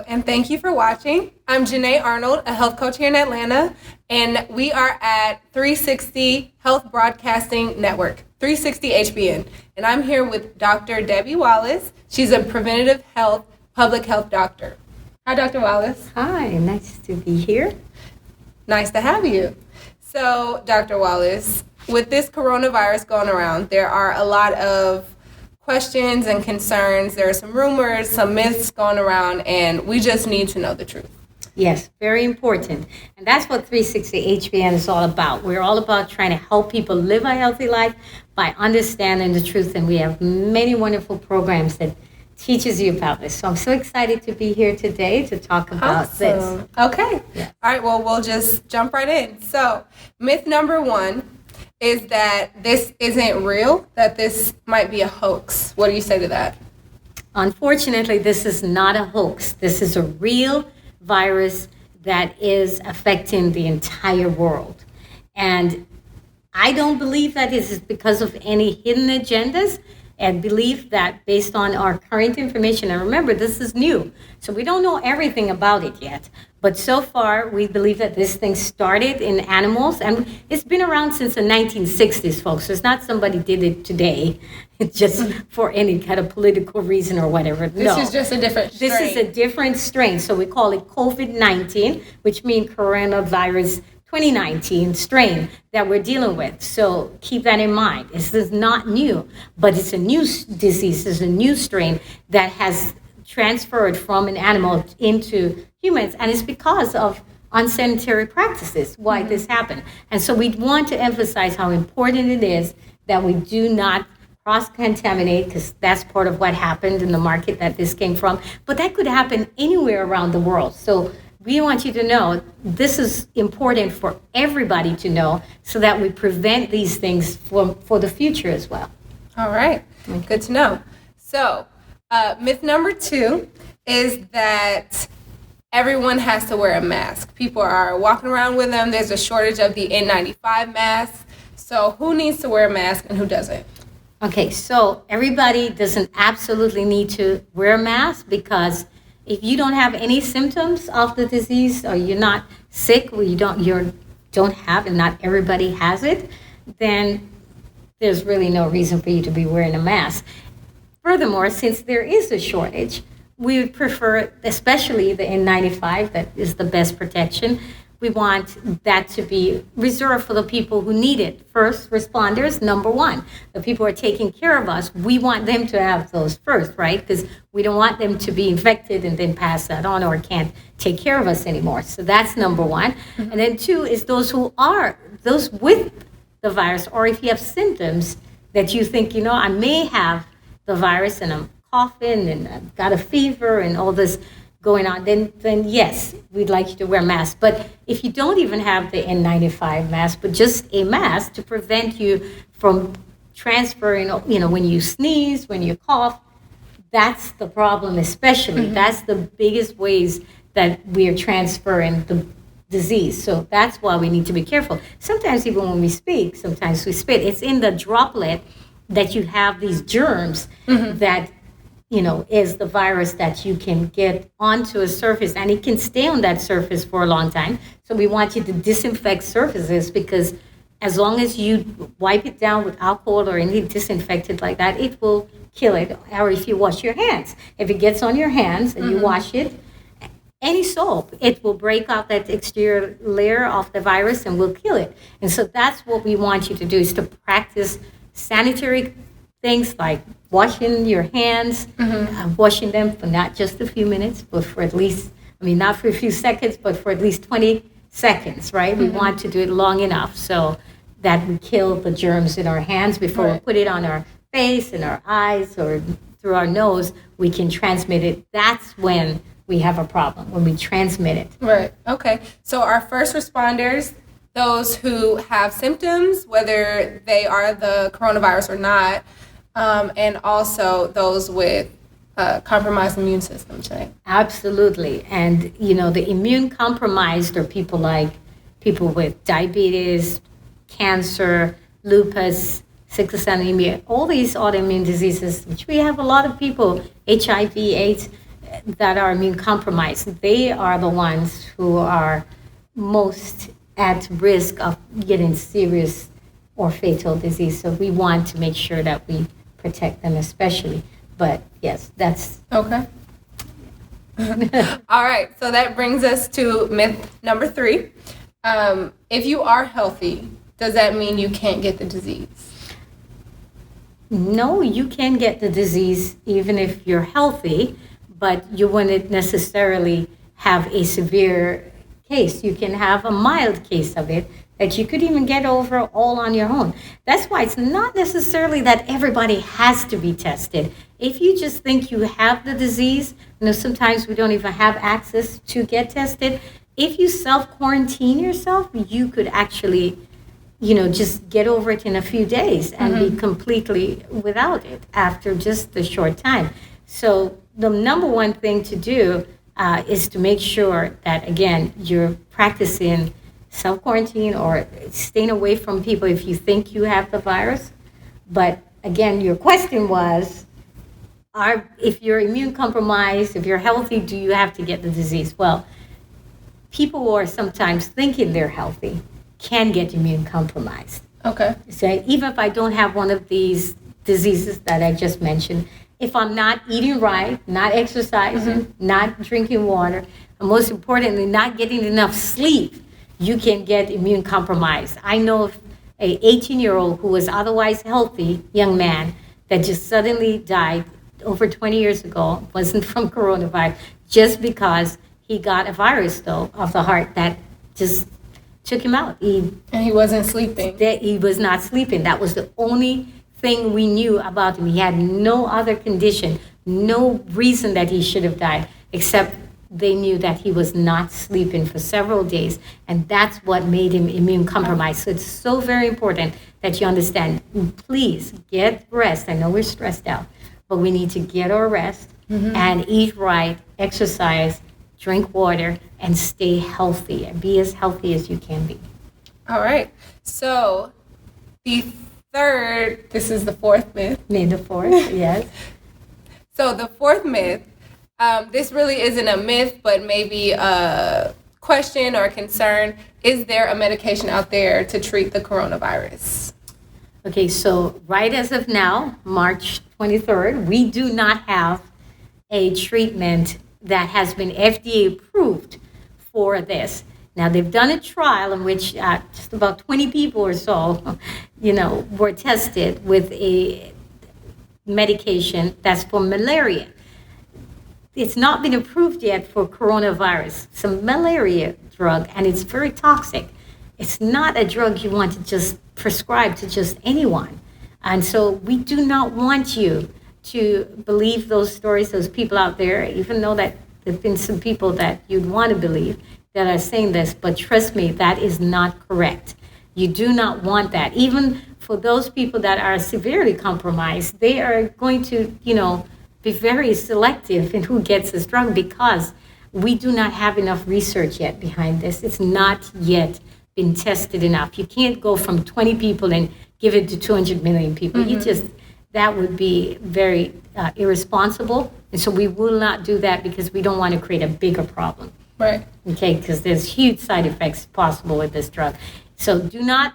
and thank you for watching. I'm Jennae Arnold, a health coach here in Atlanta, and we are at 360 Health Broadcasting Network, 360 HBN, and I'm here with Dr. Debbie Wallace. She's a preventative health, public health doctor. Hi, Dr. Wallace. Hi, nice to be here. Nice to have you. So, Dr. Wallace, with this coronavirus going around, there are a lot of questions and concerns. There are some rumors, some myths going around, and we just need to know the truth. Yes, very important. And that's what 360 HBN is all about. We're all about trying to help people live a healthy life by understanding the truth. And we have many wonderful programs that teaches you about this. So I'm so excited to be here today to talk about this. Okay. Yeah. All right, well, we'll just jump right in. So myth number one is that this isn't real, that this might be a hoax. What do you say to that? Unfortunately, this is not a hoax. This is a real virus that is affecting the entire world. And I don't believe that this is because of any hidden agendas, and believe that based on our current information, and remember, this is new, so we don't know everything about it yet. But so far, we believe that this thing started in animals, and it's been around since the 1960s, folks. So it's not somebody did it today, just for any kind of political reason or whatever. This is just a different strain. This is a different strain. So we call it COVID-19, which means coronavirus 2019 strain that we're dealing with. So keep that in mind. This is not new, but it's a new disease. It's a new strain that has transferred from an animal into humans, and it's because of unsanitary practices why this happened. And so we want to emphasize how important it is that we do not cross-contaminate, because that's part of what happened in the market that this came from. But that could happen anywhere around the world. So we want you to know this is important for everybody to know so that we prevent these things for the future as well. All right. Okay. Good to know. So myth number two is that everyone has to wear a mask. People are walking around with them. There's a shortage of the N95 masks. So who needs to wear a mask and who doesn't? Okay, so everybody doesn't absolutely need to wear a mask, because if you don't have any symptoms of the disease, or you're not sick, or you don't have, and not everybody has it, then there's really no reason for you to be wearing a mask. Furthermore, since there is a shortage, we would prefer, especially the N95, that is the best protection. We want that to be reserved for the people who need it. First responders, number one. The people who are taking care of us, we want them to have those first, right? Because we don't want them to be infected and then pass that on or can't take care of us anymore. So that's number one. Mm-hmm. And then two is those with the virus, or if you have symptoms that you think, I may have the virus and I'm coughing and I've got a fever and all this going on, then yes, we'd like you to wear a mask. But if you don't even have the N95 mask, but just a mask to prevent you from transferring, when you sneeze, when you cough, that's the problem especially. Mm-hmm. That's the biggest ways that we are transferring the disease. So that's why we need to be careful. Sometimes even when we speak, sometimes we spit. It's in the droplet that you have these germs that is the virus that you can get onto a surface, and it can stay on that surface for a long time. So we want you to disinfect surfaces, because as long as you wipe it down with alcohol or any disinfectant like that, it will kill it. Or if you wash your hands, if it gets on your hands and you wash it, any soap, it will break out that exterior layer of the virus and will kill it. And so that's what we want you to do, is to practice sanitary things like washing your hands, washing them for not just a few minutes, but for at least, not for a few seconds, but for at least 20 seconds, right? We want to do it long enough so that we kill the germs in our hands before we put it on our face and our eyes or through our nose. We can transmit it. That's when we have a problem, when we transmit it. Right. Okay. So our first responders, those who have symptoms, whether they are the coronavirus or not, and also those with compromised immune systems, right? Absolutely. And, the immune compromised are people with diabetes, cancer, lupus, sickle cell anemia, all these autoimmune diseases, which we have a lot of people, HIV, AIDS, that are immune compromised, they are the ones who are most at risk of getting serious or fatal disease. So we want to make sure that we protect them especially. But yes, that's... Okay. All right, so that brings us to myth number 3. If you are healthy, does that mean you can't get the disease? No, you can get the disease even if you're healthy, but you wouldn't necessarily have a severe case. You can have a mild case of it that you could even get over all on your own. That's why it's not necessarily that everybody has to be tested. If you just think you have the disease, sometimes we don't even have access to get tested. If you self-quarantine yourself, you could actually, just get over it in a few days and be completely without it after just a short time. So the number one thing to do is to make sure that, again, you're practicing self-quarantine or staying away from people if you think you have the virus. But again, your question was, if you're immune compromised, if you're healthy, do you have to get the disease? Well, people who are sometimes thinking they're healthy can get immune compromised. Okay. So even if I don't have one of these diseases that I just mentioned, if I'm not eating right, not exercising, not drinking water, and most importantly, not getting enough sleep, you can get immune compromised. I know of an 18-year-old who was otherwise healthy young man that just suddenly died over 20 years ago, wasn't from coronavirus, just because he got a virus, though, of the heart that just took him out. And he wasn't sleeping. He was not sleeping. That was the only thing we knew about him. He had no other condition, no reason that he should have died, except they knew that he was not sleeping for several days, and that's what made him immune compromised. So it's so very important that you understand, please get rest. I know we're stressed out, but we need to get our rest and eat right, exercise, drink water, and stay healthy, and be as healthy as you can be. All right. So this is the 4th myth. May the 4th, yes. So the 4th myth, this really isn't a myth, but maybe a question or concern. Is there a medication out there to treat the coronavirus? Okay, so right as of now, March 23rd, we do not have a treatment that has been FDA approved for this. Now, they've done a trial in which just about 20 people or so, were tested with a medication that's for malaria. It's not been approved yet for coronavirus. It's a malaria drug, and it's very toxic. It's not a drug you want to just prescribe to just anyone. And so we do not want you to believe those stories, those people out there, even though that there have been some people that you'd want to believe that are saying this, but trust me, that is not correct. You do not want that. Even for those people that are severely compromised, they are going to, be very selective in who gets this drug because we do not have enough research yet behind this. It's not yet been tested enough. You can't go from 20 people and give it to 200 million people. That would be very irresponsible. And so we will not do that because we don't want to create a bigger problem. Right. Okay, because there's huge side effects possible with this drug. So do not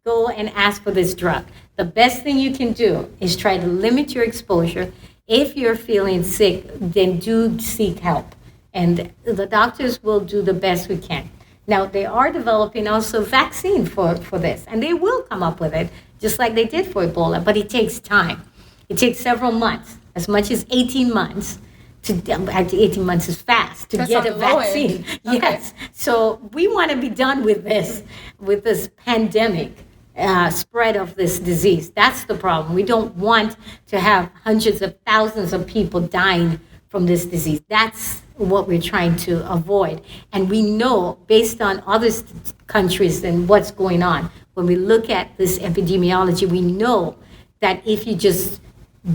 go and ask for this drug. The best thing you can do is try to limit your exposure. If you're feeling sick, then do seek help. And the doctors will do the best we can. Now, they are developing also vaccine for this, and they will come up with it, just like they did for Ebola, but it takes time. It takes several months, as much as 18 months. Actually, 18 months is fast to get a vaccine. Okay. Yes. So we want to be done with this pandemic spread of this disease. That's the problem. We don't want to have hundreds of thousands of people dying from this disease. That's what we're trying to avoid. And we know, based on other countries and what's going on, when we look at this epidemiology, we know that if you just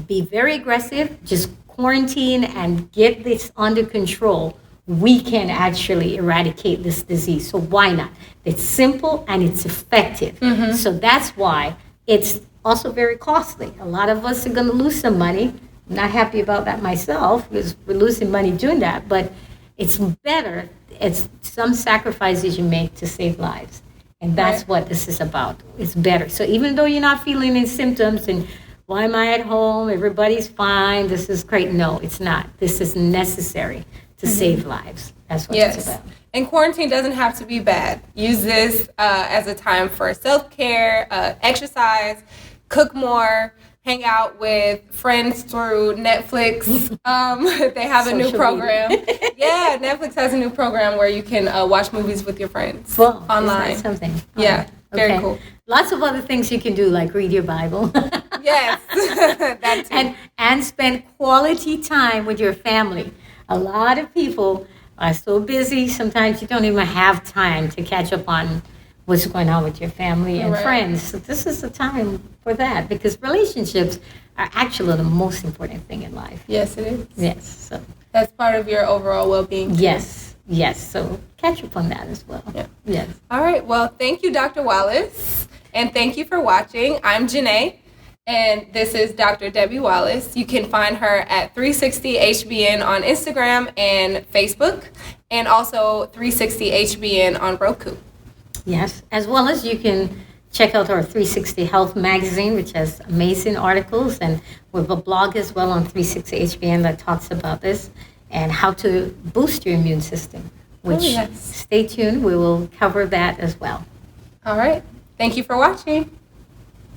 be very aggressive, just quarantine and get this under control, we can actually eradicate this disease. So why not? It's simple and it's effective. So that's why it's also very costly. A lot of us are going to lose some money, not happy about that myself because we're losing money doing that, but it's better. It's some sacrifices you make to save lives. And that's what this is about. It's better. So even though you're not feeling any symptoms and why am I at home? Everybody's fine. This is great. No, it's not. This is necessary to save lives. That's what it's about. And quarantine doesn't have to be bad. Use this as a time for self-care, exercise, cook more, hang out with friends through Netflix. They have a new program. Yeah, Netflix has a new program where you can watch movies with your friends online. Isn't that something? Yeah, very cool. Lots of other things you can do, like read your Bible. Yes, that too. And spend quality time with your family. A lot of people are so busy, sometimes you don't even have time to catch up on what's going on with your family and friends. So this is the time for that, because relationships are actually the most important thing in life. Yes, it is. Yes. So that's part of your overall well-being. Yes. So catch up on that as well. Yeah. Yes. All right. Well, thank you, Dr. Wallace. And thank you for watching. I'm Jennae, and this is Dr. Debbie Wallace. You can find her at 360HBN on Instagram and Facebook, and also 360HBN on Roku. Yes, as well as you can check out our 360 Health magazine, which has amazing articles, and we have a blog as well on 360HBN that talks about this and how to boost your immune system, which stay tuned, we will cover that as well. All right. Thank you for watching.